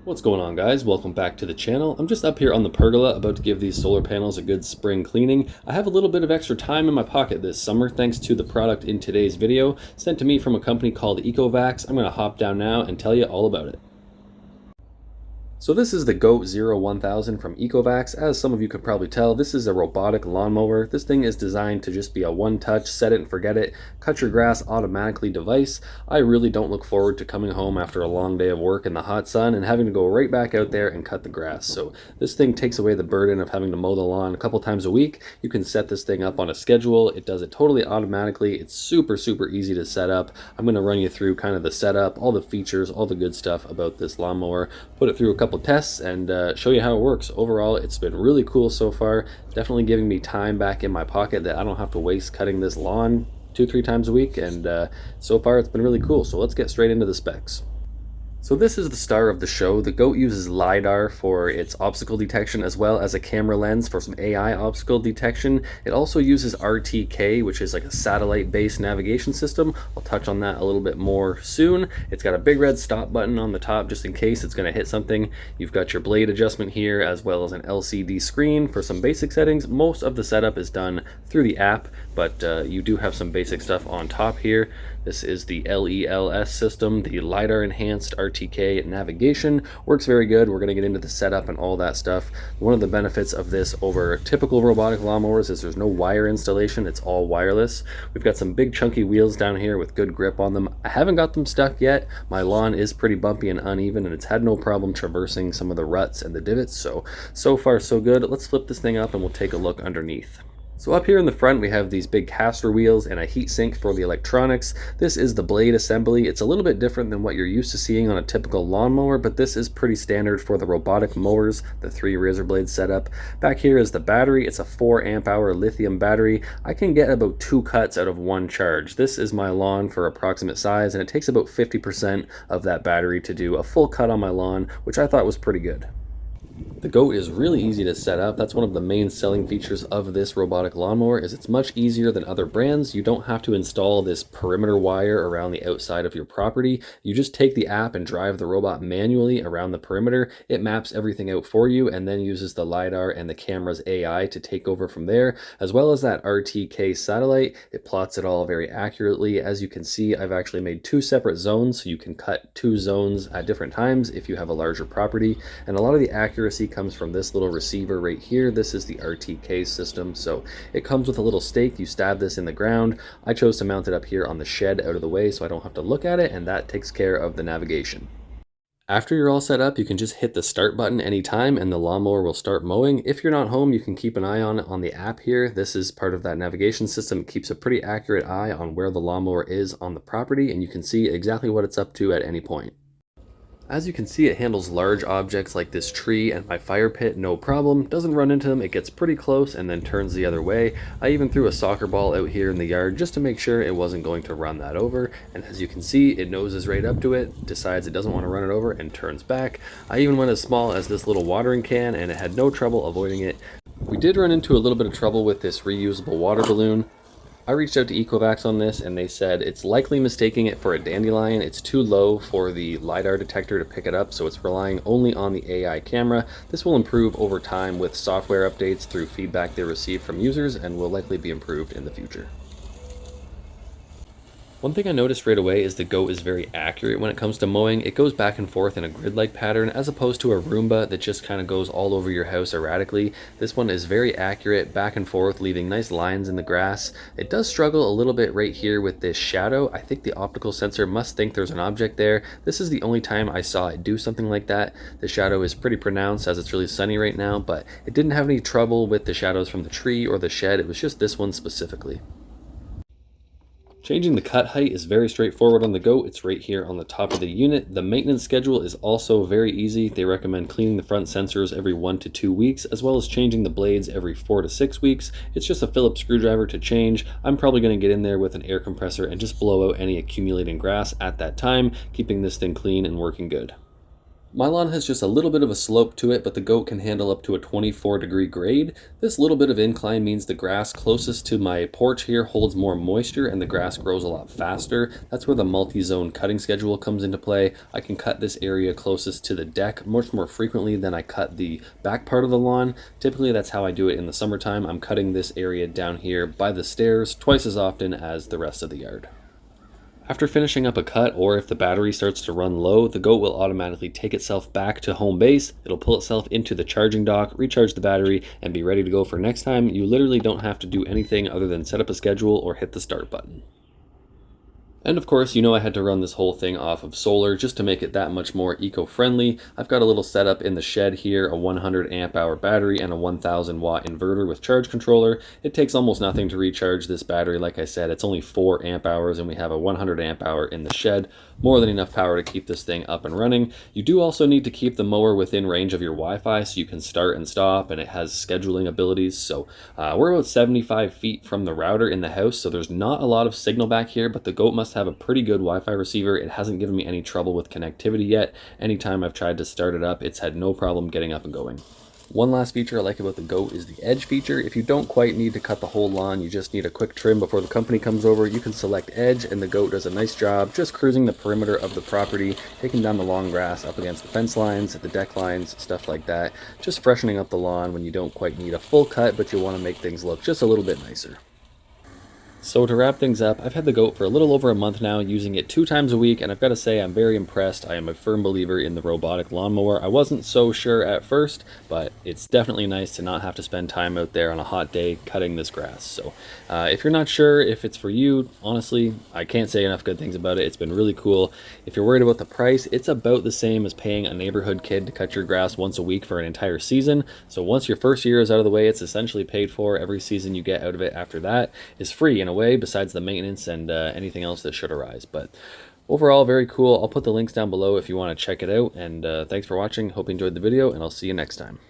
What's going on, guys? Welcome back to the channel. I'm just up here on the pergola about to give these solar panels a good spring cleaning. I have a little bit of extra time in my pocket this summer thanks to the product in today's video sent to me from a company called Ecovacs. I'm going to hop down now and tell you all about it. So this is the O1000 from Ecovacs. As some of you could probably tell, this is a robotic lawnmower. This thing is designed to just be a one-touch, set it and forget it, cut your grass automatically device. I really don't look forward to coming home after a long day of work in the hot sun and having to go right back out there and cut the grass. So this thing takes away the burden of having to mow the lawn a couple times a week. You can set this thing up on a schedule. It does it totally automatically. It's super easy to set up. I'm going to run you through kind of the setup, all the features, all the good stuff about this lawnmower, put it through a couple tests and show you how it works. Overall, it's been really cool so far. Definitely giving me time back in my pocket that I don't have to waste cutting this lawn 2-3 times a week, and so far it's been really cool. So let's get straight into the specs. So this is the star of the show. The GOAT uses LiDAR for its obstacle detection as well as a camera lens for some AI obstacle detection. It also uses RTK, which is like a satellite-based navigation system. I'll touch on that a little bit more soon. It's got a big red stop button on the top just in case it's going to hit something. You've got your blade adjustment here as well as an LCD screen for some basic settings. Most of the setup is done through the app, but you do have some basic stuff on top here. This is the LELS system, the LiDAR enhanced RTK navigation. Works very good. We're going to get into the setup and all that stuff. One of the benefits of this over typical robotic lawnmowers is there's no wire installation. It's all wireless. We've got some big chunky wheels down here with good grip on them. I haven't got them stuck yet. My lawn is pretty bumpy and uneven, and it's had no problem traversing some of the ruts and the divots. So far so good. Let's flip this thing up and we'll take a look underneath. So up here in the front we have these big caster wheels and a heat sink for the electronics. This is the blade assembly. It's a little bit different than what you're used to seeing on a typical lawnmower, but this is pretty standard for the robotic mowers, the 3 razor blade setup. Back here is the battery. It's a 4 amp hour lithium battery. I can get about 2 cuts out of 1 charge. This is my lawn for approximate size, and it takes about 50% of that battery to do a full cut on my lawn, which I thought was pretty good. The GOAT is really easy to set up. That's one of the main selling features of this robotic lawnmower is it's much easier than other brands. You don't have to install this perimeter wire around the outside of your property. You just take the app and drive the robot manually around the perimeter. It maps everything out for you and then uses the LiDAR and the camera's AI to take over from there, as well as that RTK satellite. It plots it all very accurately. As you can see, I've actually made 2 separate zones, so you can cut 2 zones at different times if you have a larger property. And a lot of the accuracy comes from this little receiver right here. This is the RTK system. So it comes with a little stake. You stab this in the ground. I chose to mount it up here on the shed out of the way so I don't have to look at it, and that takes care of the navigation. After you're all set up, you can just hit the start button anytime and the lawnmower will start mowing. If you're not home, you can keep an eye on it on the app here. This is part of that navigation system. It keeps a pretty accurate eye on where the lawnmower is on the property, and you can see exactly what it's up to at any point. As you can see, it handles large objects like this tree and my fire pit no problem. Doesn't run into them. It gets pretty close and then turns the other way. I even threw a soccer ball out here in the yard just to make sure it wasn't going to run that over. And as you can see, it noses right up to it, decides it doesn't want to run it over, and turns back. I even went as small as this little watering can and it had no trouble avoiding it. We did run into a little bit of trouble with this reusable water balloon. I reached out to Ecovacs on this and they said it's likely mistaking it for a dandelion. It's too low for the LiDAR detector to pick it up, so it's relying only on the AI camera. This will improve over time with software updates through feedback they receive from users and will likely be improved in the future. One thing I noticed right away is the GOAT is very accurate when it comes to mowing. It goes back and forth in a grid-like pattern as opposed to a Roomba that just kind of goes all over your house erratically. This one is very accurate, back and forth, leaving nice lines in the grass. It does struggle a little bit right here with this shadow. I think the optical sensor must think there's an object there. This is the only time I saw it do something like that. The shadow is pretty pronounced as it's really sunny right now, but it didn't have any trouble with the shadows from the tree or the shed. It was just this one specifically. Changing the cut height is very straightforward on the GOAT. It's right here on the top of the unit. The maintenance schedule is also very easy. They recommend cleaning the front sensors every 1 to 2 weeks, as well as changing the blades every 4 to 6 weeks. It's just a Phillips screwdriver to change. I'm probably going to get in there with an air compressor and just blow out any accumulating grass at that time, keeping this thing clean and working good. My lawn has just a little bit of a slope to it, but the goat can handle up to a 24-degree grade. This little bit of incline means the grass closest to my porch here holds more moisture and the grass grows a lot faster. That's where the multi-zone cutting schedule comes into play. I can cut this area closest to the deck much more frequently than I cut the back part of the lawn. Typically that's how I do it in the summertime. I'm cutting this area down here by the stairs twice as often as the rest of the yard. After finishing up a cut, or if the battery starts to run low, the goat will automatically take itself back to home base. It'll pull itself into the charging dock, recharge the battery, and be ready to go for next time. You literally don't have to do anything other than set up a schedule or hit the start button. And of course, you know I had to run this whole thing off of solar just to make it that much more eco-friendly. I've got a little setup in the shed here, a 100 amp hour battery and a 1000 watt inverter with charge controller. It takes almost nothing to recharge this battery. Like I said, it's only 4 amp hours and we have a 100 amp hour in the shed. More than enough power to keep this thing up and running. You do also need to keep the mower within range of your Wi-Fi so you can start and stop, and it has scheduling abilities. So we're about 75 feet from the router in the house, so there's not a lot of signal back here, but the goat must have a pretty good Wi-Fi receiver. It hasn't given me any trouble with connectivity yet. Anytime I've tried to start it up, it's had no problem getting up and going. One last feature I like about the goat is the edge feature. If you don't quite need to cut the whole lawn, you just need a quick trim before the company comes over, you can select edge and the goat does a nice job just cruising the perimeter of the property, taking down the long grass up against the fence lines, the deck lines, stuff like that. Just freshening up the lawn when you don't quite need a full cut, but you want to make things look just a little bit nicer. So to wrap things up, I've had the goat for a little over a month now, using it 2 times a week, and I've got to say I'm very impressed. I am a firm believer in the robotic lawnmower. I wasn't so sure at first, but it's definitely nice to not have to spend time out there on a hot day cutting this grass. So if you're not sure if it's for you, honestly, I can't say enough good things about it. It's been really cool. If you're worried about the price, it's about the same as paying a neighborhood kid to cut your grass once a week for an entire season. So once your first year is out of the way, it's essentially paid for. Every season you get out of it after that is free in a way, besides the maintenance and anything else that should arise. But overall, very cool. I'll put the links down below if you want to check it out, and thanks for watching. Hope you enjoyed the video, and I'll see you next time.